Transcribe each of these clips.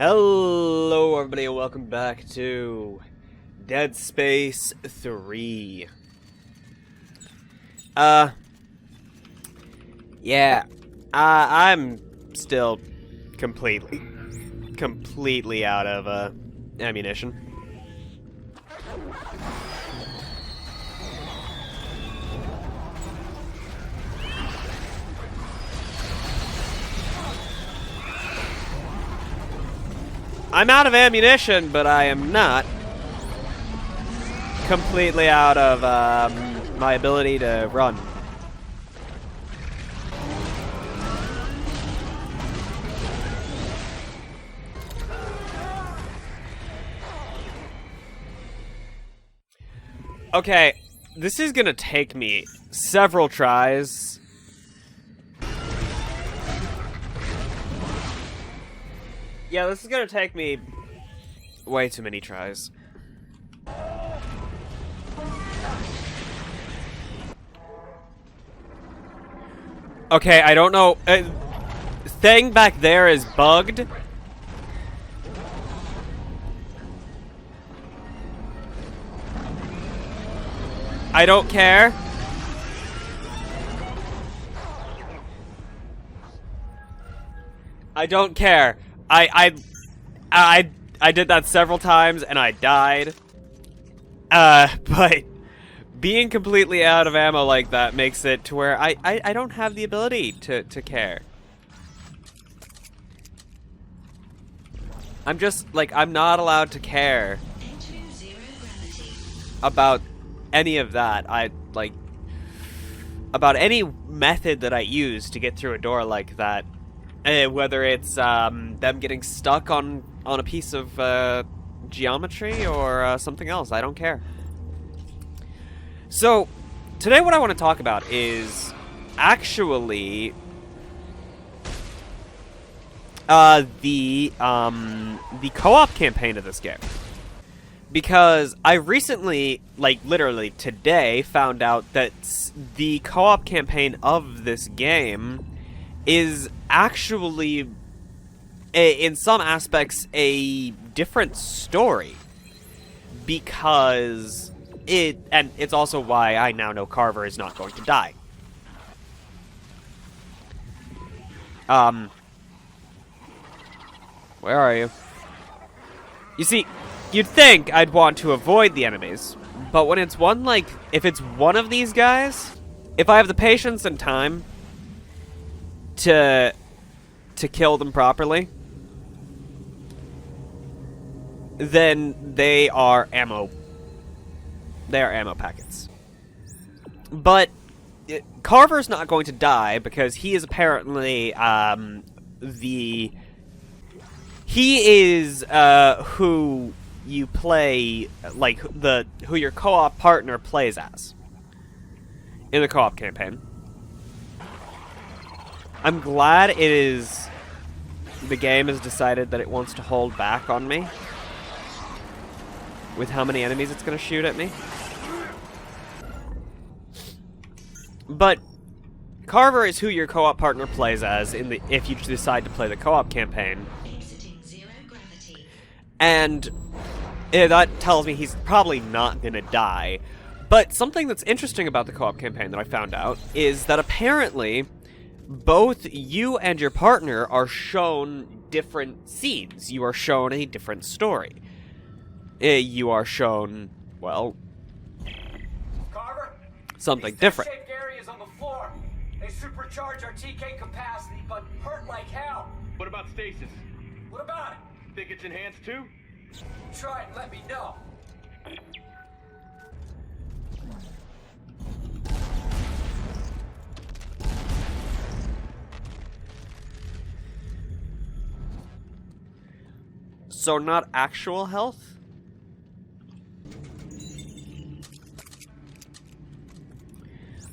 Hello everybody and welcome back to Dead Space 3. Yeah, I'm still completely out of, ammunition. I'm out of ammunition, but I am not completely out of my ability to run. Okay, this is gonna take me several tries. Yeah, this is gonna take me way too many tries. Okay, I don't know. Thing back there is bugged. I don't care. I don't care. I did that several times and I died. But being completely out of ammo like that makes it to where I don't have the ability to care. I'm just, like, I'm not allowed to care about any of that. About any method that I use to get through a door like that. Whether it's them getting stuck on a piece of geometry or something else, I don't care. So, today what I want to talk about is actually the co-op campaign of this game. Because I recently, like literally today, found out that the co-op campaign of this game is actually, in some aspects, a different story. Because and it's also why I now know Carver is not going to die. Where are you? You see, you'd think I'd want to avoid the enemies, but when it's if it's one of these guys, if I have the patience and time to kill them properly, then they are ammo. They are ammo packets. But Carver's not going to die because he is apparently he is who you play, like who your co-op partner plays as in the co-op campaign. I'm glad the game has decided that it wants to hold back on me with how many enemies it's going to shoot at me. But Carver is who your co-op partner plays as if you decide to play the co-op campaign. And that tells me he's probably not going to die. But something that's interesting about the co-op campaign that I found out is that apparently both you and your partner are shown different scenes. You are shown a different story. You are shown, well, Carver, something different. These areas on the floor. They supercharge our TK capacity, but hurt like hell. What about stasis? What about it? Think it's enhanced too? Try and let me know. So not actual health?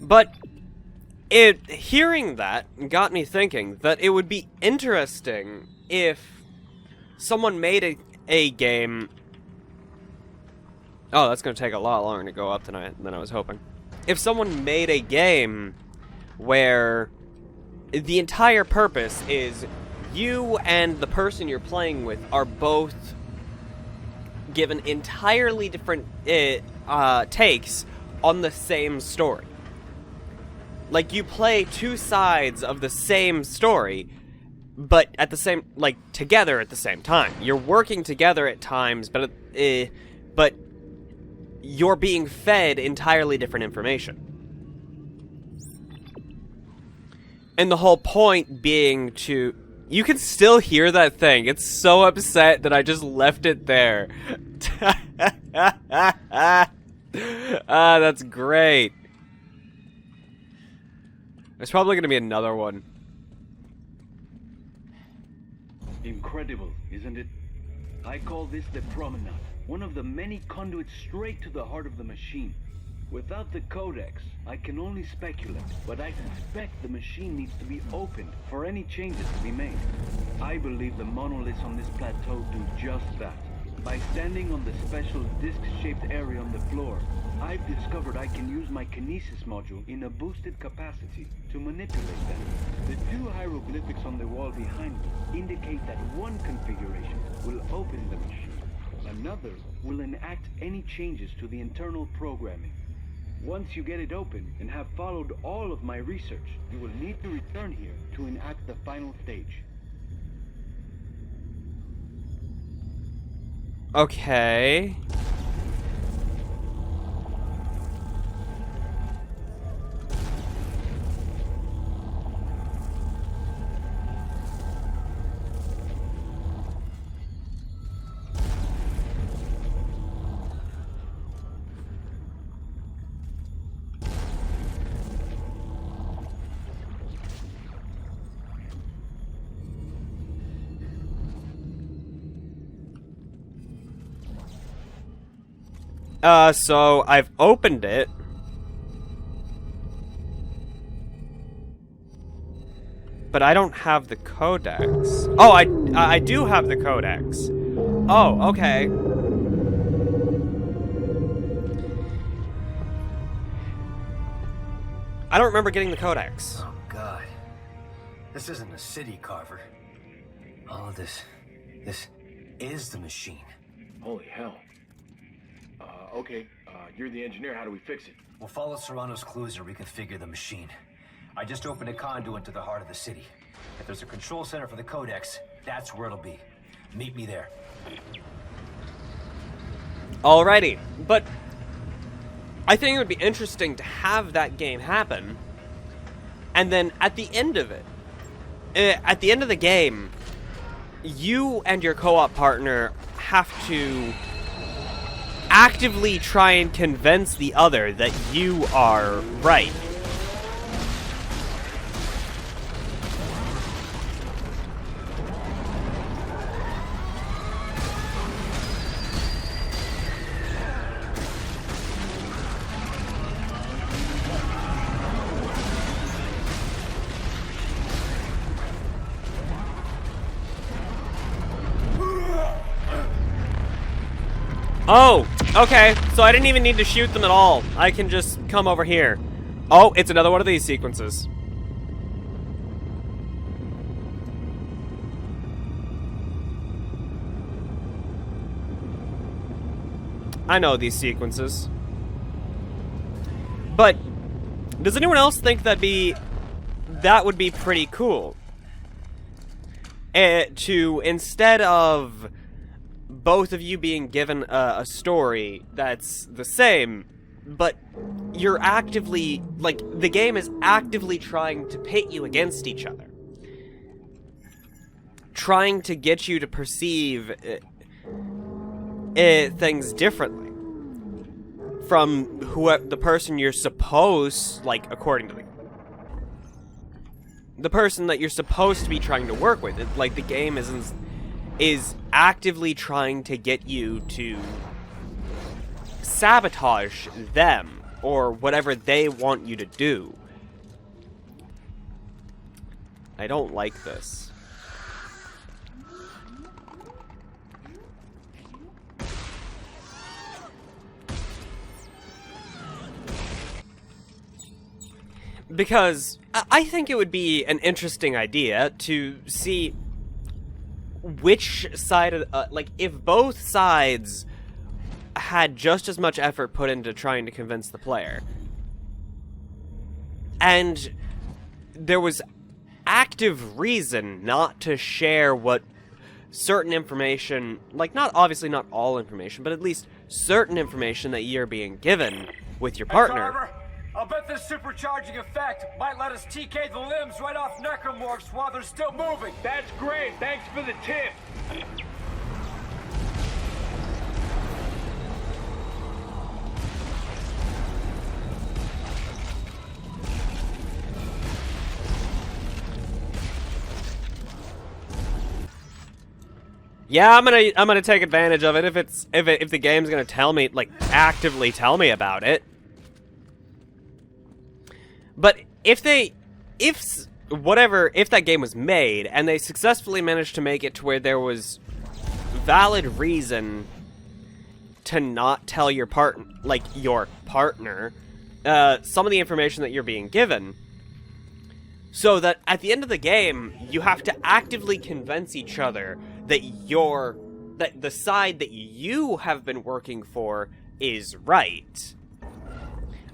But hearing that got me thinking that it would be interesting if someone made a game. Oh, that's going to take a lot longer to go up than I was hoping. If someone made a game where the entire purpose is you and the person you're playing with are both given entirely different takes on the same story. Like, you play two sides of the same story, but at the same, like, together at the same time. You're working together at times, but you're being fed entirely different information. And the whole point being to... You can still hear that thing. It's so upset that I just left it there. That's great. There's probably going to be another one. Incredible, isn't it? I call this the promenade, one of the many conduits straight to the heart of the machine. Without the codex, I can only speculate, but I suspect the machine needs to be opened for any changes to be made. I believe the monoliths on this plateau do just that. By standing on the special disc-shaped area on the floor, I've discovered I can use my kinesis module in a boosted capacity to manipulate them. The two hieroglyphics on the wall behind me indicate that one configuration will open the machine. Another will enact any changes to the internal programming. Once you get it open and have followed all of my research, you will need to return here to enact the final stage. Okay. So I've opened it. But I don't have the codex. Oh, I do have the codex. Oh, okay. I don't remember getting the codex. Oh, God. This isn't a city, Carver. All of this is the machine. Holy hell. Okay, you're the engineer, how do we fix it? We'll follow Serrano's clues and reconfigure the machine. I just opened a conduit to the heart of the city. If there's a control center for the codex, that's where it'll be. Meet me there. Alrighty, but I think it would be interesting to have that game happen, and then at the end of it, at the end of the game, you and your co-op partner have to actively try and convince the other that you are right. Oh, okay, so I didn't even need to shoot them at all. I can just come over here. Oh, it's another one of these sequences. I know these sequences. But, does anyone else think that would be pretty cool? To, instead of both of you being given a story that's the same, but you're actively, like, the game is actively trying to pit you against each other. Trying to get you to perceive things differently from the person you're supposed, like, according to the person that you're supposed to be trying to work with. Like, the game is actively trying to get you to sabotage them or whatever they want you to do. I don't like this. Because I think it would be an interesting idea to see which side of if both sides had just as much effort put into trying to convince the player, and there was active reason not to share what certain information, not all information, but at least certain information that you're being given with your partner. Carver, I'll bet this supercharging effect might let us TK the limbs right off Necromorphs while they're still moving. That's great. Thanks for the tip. Yeah, I'm gonna take advantage of it if the game's gonna tell me, actively tell me about it. But if that game was made and they successfully managed to make it to where there was valid reason to not tell your partner some of the information that you're being given, so that at the end of the game you have to actively convince each other that the side that you have been working for is right.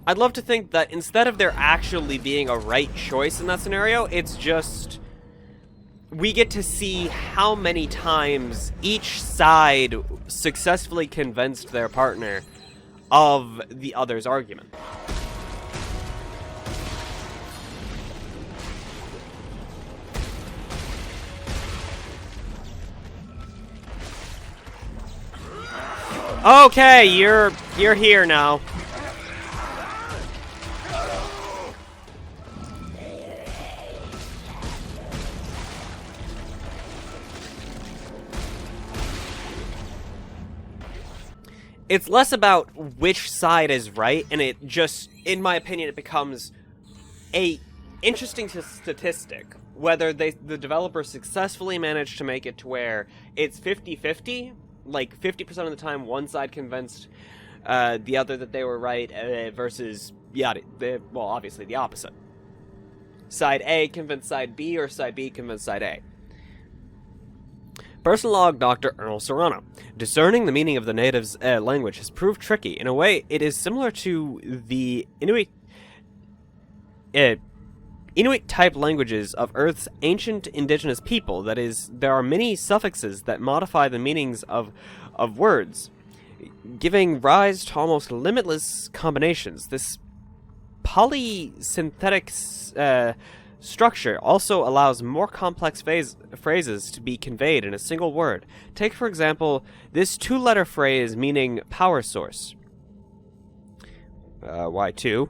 I'd love to think that instead of there actually being a right choice in that scenario, it's just we get to see how many times each side successfully convinced their partner of the other's argument. Okay, you're here now. It's less about which side is right, and it just, in my opinion, it becomes a interesting statistic whether the developers successfully managed to make it to where it's 50-50, 50% of the time one side convinced the other that they were right, versus, obviously the opposite. Side A convinced side B, or side B convinced side A. Personal log Dr. Earl Serrano. Discerning the meaning of the natives' language has proved tricky. In a way, it is similar to the Inuit-type languages of Earth's ancient indigenous people. That is, there are many suffixes that modify the meanings of words, giving rise to almost limitless combinations. This polysynthetic structure also allows more complex phrases to be conveyed in a single word. Take, for example, this two-letter phrase meaning power source. Y2.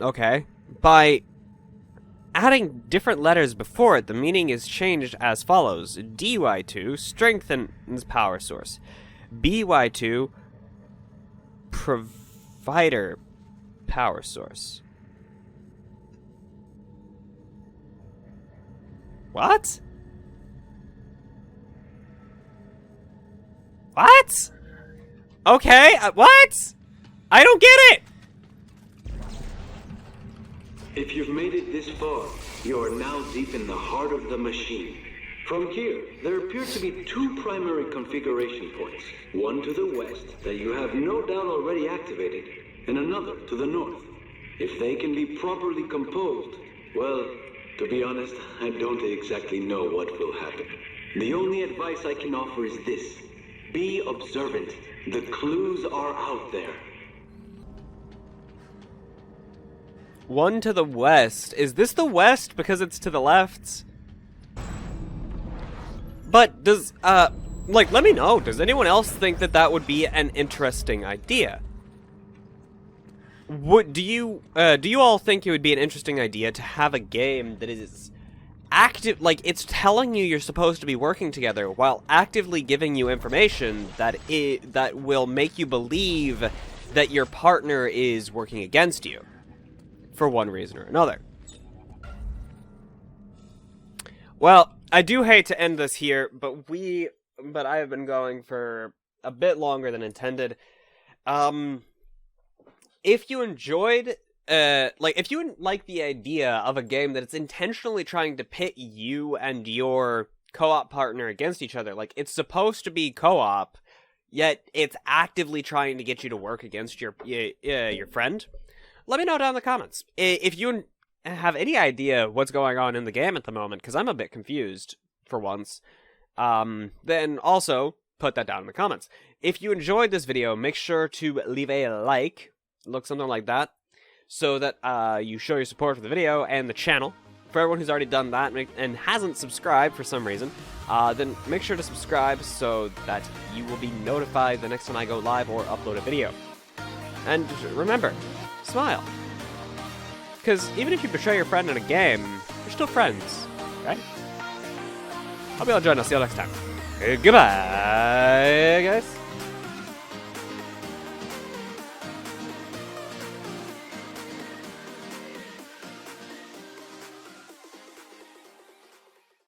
Okay. By adding different letters before it, the meaning is changed as follows. DY2 strengthens power source. BY2 provider power source. What? What? Okay, what? I don't get it! If you've made it this far, you are now deep in the heart of the machine. From here, there appear to be two primary configuration points. One to the west that you have no doubt already activated, and another to the north. If they can be properly composed, well, to be honest, I don't exactly know what will happen. The only advice I can offer is this. Be observant. The clues are out there. One to the west. Is this the west because it's to the left? But does, let me know. Does anyone else think that that would be an interesting idea? Do you all think it would be an interesting idea to have a game that is active, it's telling you you're supposed to be working together while actively giving you information that will make you believe that your partner is working against you for one reason or another? Well, I do hate to end this here, but I have been going for a bit longer than intended. If you enjoyed like, if you like the idea of a game that it's intentionally trying to pit you and your co-op partner against each other, like, it's supposed to be co-op, yet it's actively trying to get you to work against your friend, let me know down in the comments. If you have any idea what's going on in the game at the moment, because I'm a bit confused, for once, then also put that down in the comments. If you enjoyed this video, make sure to leave a like, look something like that, so that you show your support for the video and the channel. For everyone who's already done that and hasn't subscribed for some reason, then make sure to subscribe so that you will be notified the next time I go live or upload a video. And remember, smile. Because even if you betray your friend in a game, you're still friends, right? Hope you all join us. See you all next time. Goodbye, guys.